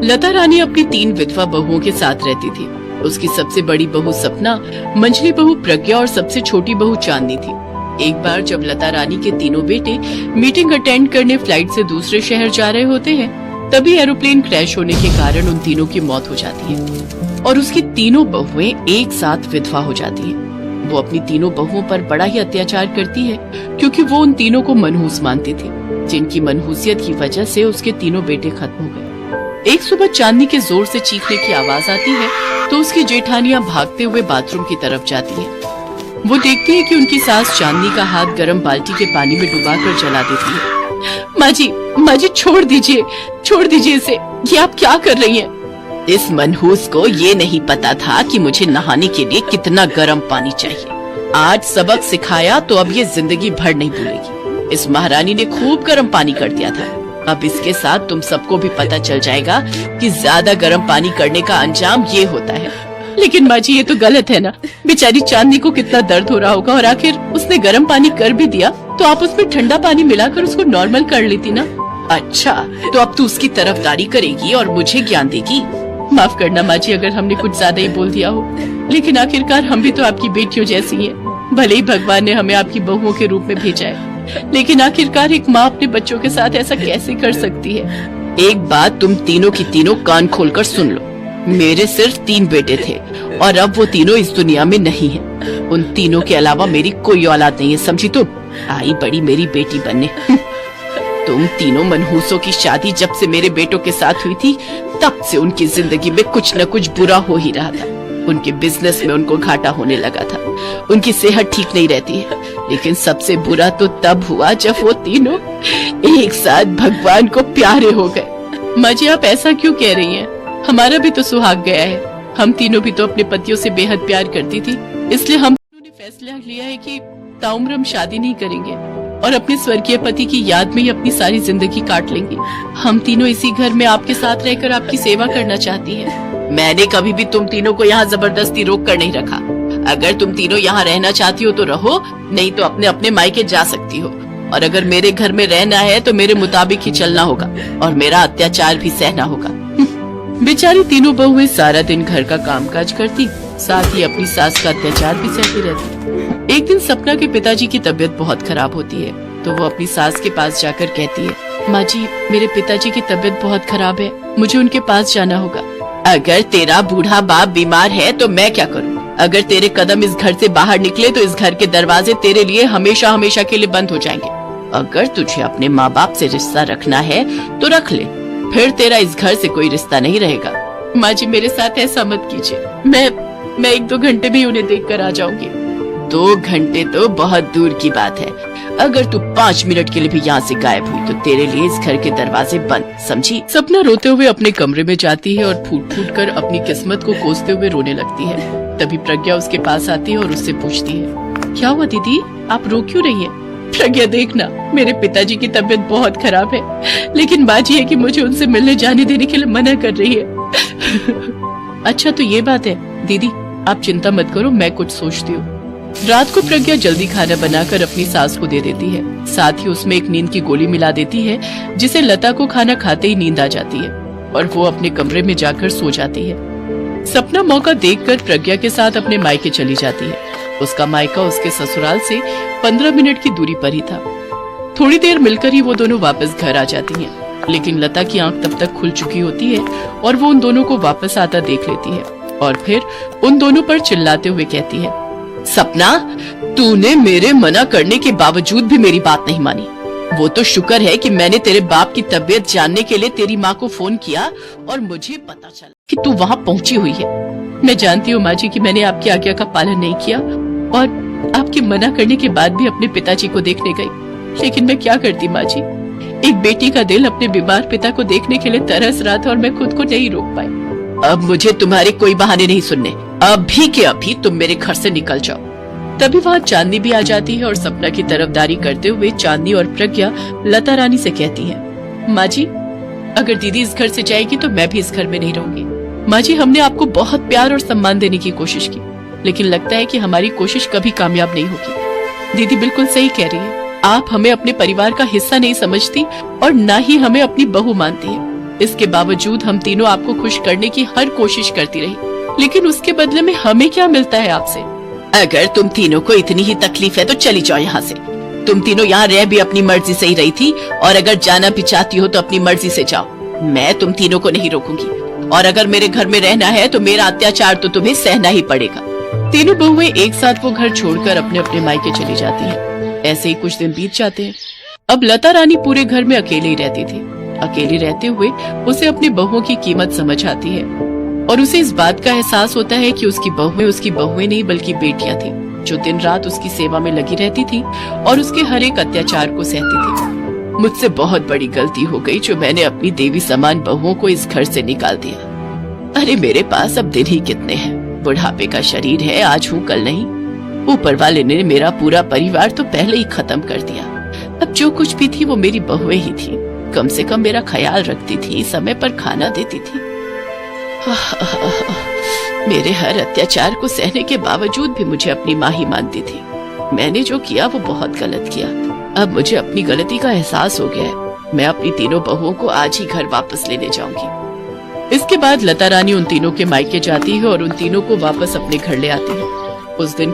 लता रानी अपनी 3 विधवा बहुओं के साथ रहती थी। उसकी सबसे बड़ी बहू सपना, मंझली बहू प्रज्ञा और सबसे छोटी बहू चांदनी थी। एक बार जब लता रानी के तीनों बेटे मीटिंग अटेंड करने फ्लाइट से दूसरे शहर जा रहे होते हैं, तभी एरोप्लेन क्रैश होने के कारण उन तीनों की मौत हो जाती है और उसकी तीनों बहुएं एक साथ विधवा हो जाती हैं। वो अपनी तीनों बहुओं पर बड़ा ही अत्याचार करती है क्योंकि वो उन तीनों को मनहूस मानती थी, जिनकी मनहूसियत की वजह से उसके तीनों बेटे खत्म हो गए। एक सुबह चांदनी के जोर से चीखने की आवाज आती है तो उसकी जेठानियां भागते हुए बाथरूम की तरफ जाती हैं। वो देखती है कि उनकी सास चांदनी का हाथ गर्म बाल्टी के पानी में डुबाकर जला देती है। माँ जी छोड़ दीजिए इसे, ये आप क्या कर रही हैं? इस मनहूस को ये नहीं पता था कि मुझे नहाने के लिए कितना गर्म पानी चाहिए। आज सबक सिखाया तो अब ये जिंदगी भर नहीं भूलेगी। इस महारानी ने खूब गर्म पानी कर दिया था। अब इसके साथ तुम सबको भी पता चल जाएगा कि ज्यादा गर्म पानी करने का अंजाम ये होता है। लेकिन माँ जी ये तो गलत है ना, बेचारी चांदनी को कितना दर्द हो रहा होगा और आखिर उसने गर्म पानी कर भी दिया तो आप उसमें ठंडा पानी मिलाकर उसको नॉर्मल कर लेती ना। अच्छा, तो अब तू उसकी तरफदारी करेगी और मुझे ज्ञान देगी? माफ करना माँ जी अगर हमने कुछ ज्यादा ही बोल दिया हो, लेकिन आखिरकार हम भी तो आपकी बेटियों जैसी हैं। भले ही भगवान ने हमें आपकी बहुओं के रूप में भेजा है, लेकिन आखिरकार एक माँ अपने बच्चों के साथ ऐसा कैसे कर सकती है? एक बात तुम तीनों की तीनों कान खोलकर सुन लो। मेरे सिर्फ 3 बेटे थे और अब वो तीनों इस दुनिया में नहीं हैं। उन तीनों के अलावा मेरी कोई औलाद नहीं है, समझी तुम? आई बड़ी मेरी बेटी बनने। तुम तीनों मनहूसों की शादी जब से मेरे बेटों के साथ हुई थी, तब से उनकी जिंदगी में कुछ न कुछ बुरा हो ही रहा था। उनके बिजनेस में उनको घाटा होने लगा था, उनकी सेहत ठीक नहीं रहती है। लेकिन सबसे बुरा तो तब हुआ जब वो तीनों एक साथ भगवान को प्यारे हो गए। माँ जी आप ऐसा क्यों कह रही हैं? हमारा भी तो सुहाग गया है। हम तीनों भी तो अपने पतियों से बेहद प्यार करती थी, इसलिए हम तीनों ने फैसला लिया है कि ताउम्र हम शादी नहीं करेंगे और अपने स्वर्गीय पति की याद में ही अपनी सारी जिंदगी काट लेंगे। हम तीनों इसी घर में आपके साथ रहकर आपकी सेवा करना चाहती हैं। मैंने कभी भी तुम तीनों को यहाँ जबरदस्ती रोक कर नहीं रखा। अगर तुम तीनों यहाँ रहना चाहती हो तो रहो, नहीं तो अपने अपने मायके जा सकती हो। और अगर मेरे घर में रहना है तो मेरे मुताबिक ही चलना होगा और मेरा अत्याचार भी सहना होगा। बेचारी तीनों बहुएं सारा दिन घर का कामकाज करती, साथ ही अपनी सास का अत्याचार भी सहती रहती। एक दिन सपना के पिताजी की तबीयत बहुत खराब होती है तो वो अपनी सास के पास जाकर कहती है, माँ जी मेरे पिताजी की तबीयत बहुत खराब है, मुझे उनके पास जाना होगा। अगर तेरा बूढ़ा बाप बीमार है तो मैं क्या करूँ? अगर तेरे कदम इस घर से बाहर निकले तो इस घर के दरवाजे तेरे लिए हमेशा हमेशा के लिए बंद हो जाएंगे। अगर तुझे अपने माँ बाप से रिश्ता रखना है तो रख ले, फिर तेरा इस घर से कोई रिश्ता नहीं रहेगा। माँ जी मेरे साथ ऐसा मत कीजिए, मैं 1-2 घंटे में उन्हें देख कर आ जाऊंगी। 2 घंटे तो बहुत दूर की बात है। अगर तू 5 मिनट के लिए भी यहाँ से गायब हुई तो तेरे लिए इस घर के दरवाजे बंद, समझी? सपना रोते हुए अपने कमरे में जाती है और फूट फूट कर अपनी किस्मत को कोसते हुए रोने लगती है। तभी प्रज्ञा उसके पास आती है और उससे पूछती है, क्या हुआ दीदी, आप रो क्यों रही हैं? प्रज्ञा देखना, मेरे पिताजी की तबीयत बहुत खराब है, लेकिन बात यह है कि मुझे उनसे मिलने जाने देने के लिए मना कर रही है। अच्छा तो ये बात है दीदी, आप चिंता मत करो, मैं कुछ सोचती हूँ। रात को प्रज्ञा जल्दी खाना बनाकर अपनी सास को दे देती है, साथ ही उसमें एक नींद की गोली मिला देती है, जिसे लता को खाना खाते ही नींद आ जाती है और वो अपने कमरे में जाकर सो जाती है। सपना मौका देखकर प्रज्ञा के साथ अपने मायके चली जाती है। उसका मायका उसके ससुराल से 15 मिनट की दूरी पर ही था। थोड़ी देर मिलकर ही वो दोनों वापस घर आ जाती हैं, लेकिन लता की आंख तब तक खुल चुकी होती है और वो उन दोनों को वापस आता देख लेती है और फिर उन दोनों पर चिल्लाते हुए कहती है, सपना तूने मेरे मना करने के बावजूद भी मेरी बात नहीं मानी। वो तो शुक्र है कि मैंने तेरे बाप की तबीयत जानने के लिए तेरी माँ को फोन किया और मुझे पता चला कि तू वहाँ पहुँची हुई है। मैं जानती हूँ माँ जी कि मैंने आपकी आज्ञा का पालन नहीं किया और आपके मना करने के बाद भी अपने पिताजी को देखने गई, लेकिन मैं क्या करती माँ जी, एक बेटी का दिल अपने बीमार पिता को देखने के लिए तरस रहा था और मैं खुद को नहीं रोक पाई। अब मुझे तुम्हारे कोई बहाने नहीं सुनने, अभी के अभी तुम मेरे घर से निकल जाओ। तभी वहाँ चांदनी भी आ जाती है और सपना की तरफदारी करते हुए चांदनी और प्रज्ञा लता रानी से कहती है, माँ जी अगर दीदी इस घर से जाएगी तो मैं भी इस घर में नहीं रहूंगी। माँ जी हमने आपको बहुत प्यार और सम्मान देने की कोशिश की, लेकिन लगता है कि हमारी कोशिश कभी कामयाब नहीं होगी। दीदी बिल्कुल सही कह रही है, आप हमें अपने परिवार का हिस्सा नहीं समझती और न ही हमें अपनी बहू मानती है। इसके बावजूद हम तीनों आपको खुश करने की हर कोशिश करती रही, लेकिन उसके बदले में हमें क्या मिलता है आपसे? अगर तुम तीनों को इतनी ही तकलीफ है तो चली जाओ यहाँ से। तुम तीनों यहाँ रह भी अपनी मर्जी से ही रही थी, और अगर जाना भी चाहती हो तो अपनी मर्जी से जाओ। मैं तुम तीनों को नहीं रोकूंगी, और अगर मेरे घर में रहना है तो मेरा अत्याचार तो तुम्हें सहना ही पड़ेगा। तीनों बहुएं एक साथ वो घर छोड़कर अपने अपने मायके चली जाती हैं। ऐसे ही कुछ दिन बीत जाते हैं। अब लता रानी पूरे घर में अकेले ही रहती थी। अकेले रहते हुए उसे अपनी बहुओं की कीमत समझ आती है, और उसे इस बात का एहसास होता है कि उसकी बहुएं नहीं बल्कि बेटियां थी, जो दिन रात उसकी सेवा में लगी रहती थी और उसके हर एक अत्याचार को सहती थी। मुझसे बहुत बड़ी गलती हो गई जो मैंने अपनी देवी समान बहुओं को इस घर से निकाल दिया। अरे मेरे पास अब दिन ही कितने हैं, बुढ़ापे का शरीर है, आज हूँ कल नहीं। ऊपर वाले ने मेरा पूरा परिवार तो पहले ही खत्म कर दिया। अब जो कुछ भी थी वो मेरी बहुएं ही थी। कम से कम मेरा ख्याल रखती थी, समय पर खाना देती थी। मेरे हर अत्याचार को सहने के बावजूद भी मुझे अपनी माँ ही मानती थी। मैंने जो किया वो बहुत गलत किया। अब मुझे अपनी गलती का एहसास हो गया है। मैं अपनी तीनों बहुओं को आज ही घर वापस लेने जाऊंगी। इसके बाद लता रानी उन तीनों के मायके जाती है और उन तीनों को वापस अपने घर ले आती है। उस दिन